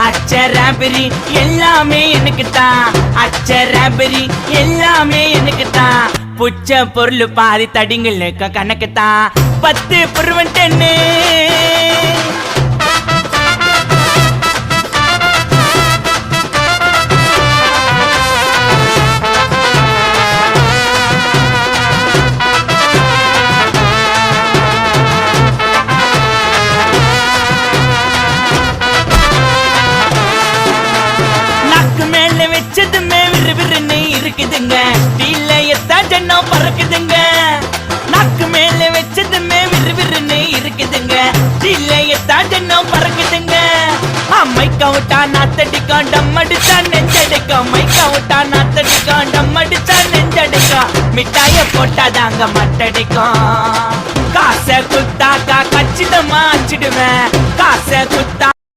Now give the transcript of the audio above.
அச்சராபரி எல்லாமே எனக்கு தான், அச்சராபரி எல்லாமே எனக்கு தான். புச்ச பொருள் பாதி தடிங்களுக்கு கணக்கு தான் 10 புருவன் 10. வச்சதுமே விறுவிறுன்னு இருக்குதுங்க, தீல எத்தா ஜன்னம் பறக்குதுங்க. நாக்கு மேல வச்சதுமே விறுவிறுன்னு இருக்குதுங்க, தீல எத்தா ஜன்னம் பறக்குதுங்க. மைக்கா விட்டா நாத்தடிக்கும், டம் அடிச்சா நெஞ்சடிக்கும். மைக்கா விட்டா நாத்தடிக்கும், டம் அடிச்சா நெஞ்சடிக்கும். மிட்டாய போட்டாதாங்க மட்டடிக்கும். காசை குத்தாக்கா கச்சிதமா அச்சிடுவேன், காசை குத்தா